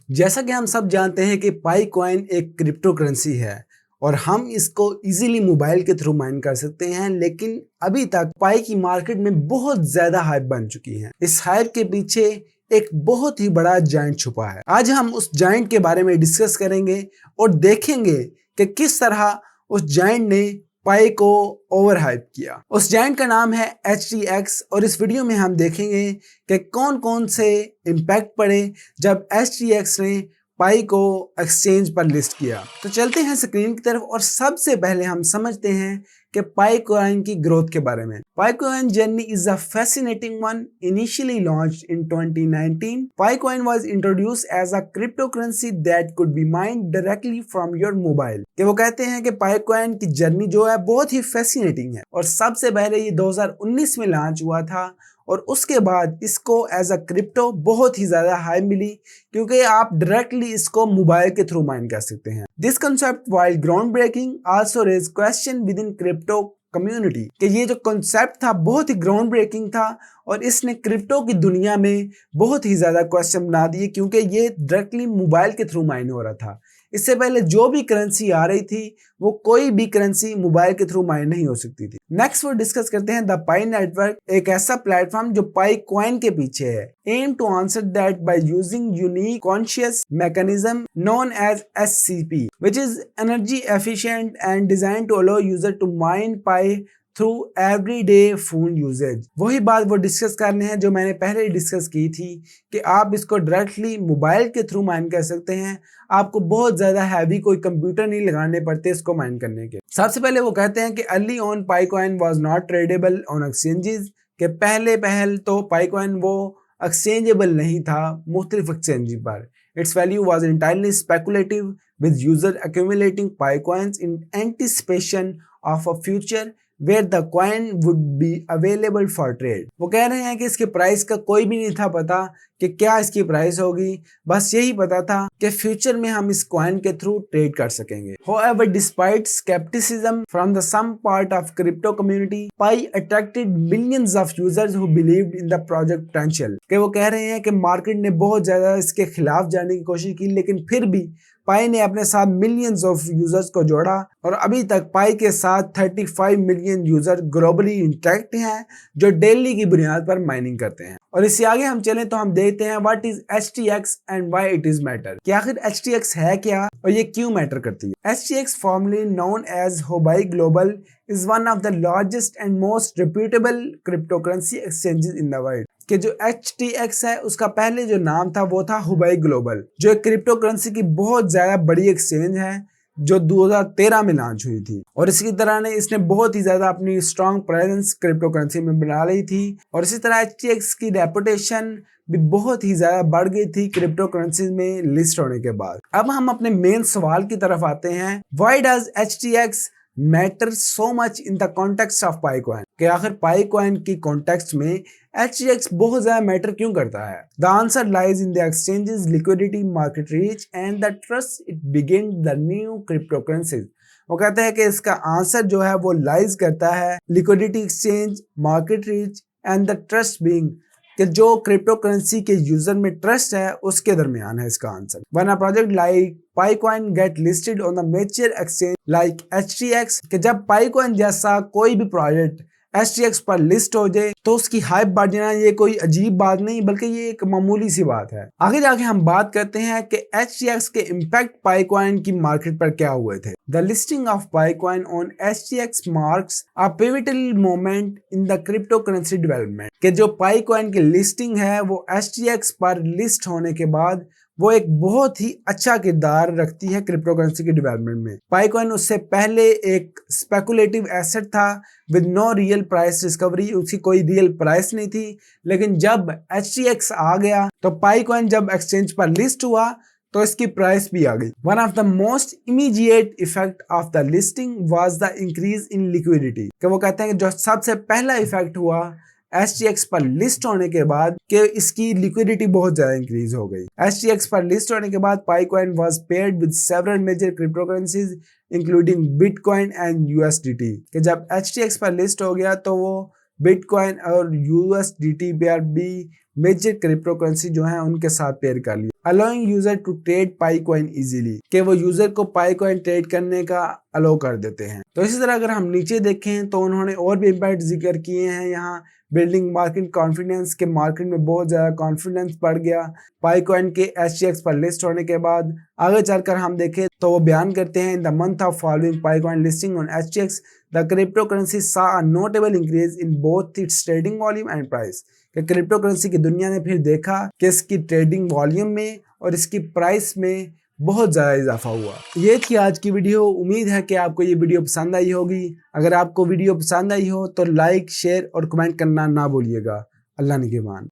जैसा कि हम सब जानते हैं कि पाई कॉइन एक क्रिप्टो करेंसी है और हम इसको इजीली मोबाइल के थ्रू माइन कर सकते हैं, लेकिन अभी तक पाई की मार्केट में बहुत ज्यादा हाइप बन चुकी है। इस हाइप के पीछे एक बहुत ही बड़ा जायंट छुपा है। आज हम उस जायंट के बारे में डिस्कस करेंगे और देखेंगे कि किस तरह उस जायंट ने पाई को ओवर हाइप किया। उस जायंट का नाम है HTX और इस वीडियो में हम देखेंगे कि कौन कौन से इम्पैक्ट पड़े जब HTX ने पाई को एक्सचेंज पर लिस्ट किया। तो चलते हैं स्क्रीन की तरफ और सबसे पहले हम समझते हैं कि पाई कॉइन की ग्रोथ के बारे में। Pi coin journey is a fascinating one. Initially launched in 2019, Pi coin was introduced as a cryptocurrency that could be mined directly from your mobile. कि वो कहते हैं कि पाई कॉइन की जर्नी जो है बहुत ही फैसिनेटिंग है और सबसे पहले ये 2019 में लॉन्च हुआ था और उसके बाद इसको एज अ क्रिप्टो बहुत ही ज्यादा हाई मिली क्योंकि आप डायरेक्टली इसको मोबाइल के थ्रू माइन कर सकते हैं। This concept while ground breaking also raise question with in crypto community. कि ये जो कंसेप्ट था बहुत ही ग्राउंड ब्रेकिंग था और इसने क्रिप्टो की दुनिया में बहुत ही ज्यादा क्वेश्चन बना दिए क्योंकि ये डायरेक्टली मोबाइल के थ्रू माइन हो रहा था। इससे पहले जो भी करेंसी आ रही थी वो कोई भी करेंसी मोबाइल के थ्रू माइन नहीं हो सकती थी। नेक्स्ट वो डिस्कस करते हैं द पाई नेटवर्क, एक ऐसा प्लेटफॉर्म जो पाई कॉइन के पीछे है। Aim to answer that by using unique conscious mechanism known as SCP, which is energy efficient and designed to allow user to mine pi through everyday phone usages. वही बात वो discuss करने हैं जो मैंने पहले डिस्कस की थी कि आप इसको डायरेक्टली मोबाइल के थ्रू माइन कर सकते हैं। आपको बहुत ज्यादा हैवी कोई कंप्यूटर नहीं लगाने पड़ते इसको माइन करने के। सबसे पहले वो कहते हैं कि early on pi coin was not tradable on exchanges. के पहल तो पाई कॉइन वो एक्सचेंजेबल नहीं था मुख्तलिफ एक्सचेंज पर। It's value was entirely speculative with user accumulating pi coins in anticipation of a future where the coin would be available for trade। वो कह रहे हैं कि इसके प्राइस का कोई भी नहीं था पता कि क्या इसकी प्राइस होगी, बस यही पता था कि फ्यूचर में हम इस कॉइन के थ्रू ट्रेड कर सकेंगे। However, despite skepticism from the some part of crypto community, Pi attracted millions of users who believed in the project potential। कि वो कह रहे हैं कि मार्केट ने बहुत ज्यादा इसके खिलाफ जाने की कोशिश की लेकिन फिर भी पाई ने अपने साथ मिलियंस ऑफ यूजर्स को जोड़ा और अभी तक पाई के साथ 35 मिलियन यूजर ग्लोबली इंटैक्ट हैं जो डेली की बुनियाद पर माइनिंग करते हैं। और इससे आगे हम चलें तो हम देखते हैं what is HTX and why it is matter. कि आखिर HTX है क्या और ये क्यों मैटर करती है। HTX formerly known as Huobi global is one of the largest and most reputable cryptocurrency exchanges in the world। कि जो HTX है उसका पहले जो नाम था वो था हुबाई ग्लोबल, जो एक क्रिप्टो करेंसी की बहुत ज्यादा बड़ी एक्सचेंज है जो 2013 में लॉन्च हुई थी और इसी तरह ने इसने बहुत ही ज्यादा अपनी स्ट्रॉन्ग प्रेजेंस क्रिप्टो करेंसी में बना ली थी और इसी तरह HTX की रेपुटेशन भी बहुत ही ज्यादा बढ़ गई थी क्रिप्टो करेंसी में लिस्ट होने के बाद। अब हम अपने मेन सवाल की तरफ आते हैं, why does HTX matter so much in the context of pi coin. कि आखिर पाई कॉइन की कॉन्टेक्स्ट में HTX बहुत ज्यादा मैटर क्यों करता है। The answer lies in the exchanges liquidity market reach and the trust it begin the new crypto currencies. वो कहते हैं कि इसका आंसर जो है वो लाइज करता है liquidity exchange, market reach and the trust being, कि जो क्रिप्टो करेंसी के यूजर में ट्रस्ट है उसके दरमियान है इसका answer. One a project like Pi coin get listed on the major exchange like HTX, कि जब पाईकॉइन जैसा कोई भी प्रोजेक्ट HTX पर लिस्ट हो जाए तो उसकी हाइप बढ़ जाना ये कोई अजीब बात नहीं बल्कि ये एक मामूली सी बात है। आगे जाके हम बात करते हैं कि HTX के इम्पैक्ट पाईकॉइन की मार्केट पर क्या हुए थे। The listing of Pi coin on HTX marks a pivotal moment in the crypto currency development. कि जो पाईकॉइन की लिस्टिंग है वो HTX पर लिस्ट होने के बाद वो एक बहुत ही अच्छा किरदार रखती है क्रिप्टो करेंसी के डेवलपमेंट में। पाईकॉइन उससे पहले एक स्पेकुलेटिव एसेट था with no real price discovery, उसकी कोई रियल प्राइस नहीं थी, लेकिन जब HTX आ गया तो पाईकॉइन जब एक्सचेंज पर लिस्ट हुआ तो इसकी प्राइस भी आ गई। One of the most immediate effect of the listing was the increase in liquidity. कि वो कहते हैं कि जो सबसे पहला इफेक्ट हुआ HTX पर लिस्ट होने के बाद कि इसकी लिक्विडिटी बहुत ज्यादा इंक्रीज हो गई। HTX पर लिस्ट होने के बाद Pi coin was paired with several major crypto currencies including bitcoin and USDT। कि जब HTX पर लिस्ट हो गया तो वो बिटकॉइन और USDT पर भी मेजर क्रिप्टो करेंसी जो है उनके साथ पेयर कर लिया, allowing user to trade Pi coin easily, कि वो यूजर को पाई कॉइन ट्रेड करने का अलाउ कर देते हैं। तो इसी तरह अगर हम नीचे देखें तो उन्होंने और भी इम्पैक्ट जिक्र किए हैं यहाँ, बिल्डिंग मार्केट कॉन्फिडेंस के, मार्केट में बहुत ज़्यादा कॉन्फिडेंस बढ़ गया पाई कॉइन के SGX पर लिस्ट होने के बाद। आगे चलकर हम देखें तो वो बयान करते हैं, in the month of following Pi coin listing on SGX the crypto currency saw a notable increase in both its trading volume and price, कि क्रिप्टो करेंसी की दुनिया ने फिर देखा कि इसकी ट्रेडिंग वॉल्यूम में और इसकी प्राइस में बहुत ज़्यादा इजाफा हुआ। ये थी आज की वीडियो। उम्मीद है कि आपको ये वीडियो पसंद आई होगी। अगर आपको वीडियो पसंद आई हो तो लाइक, शेयर और कमेंट करना ना भूलिएगा। अल्लाह निगहबान।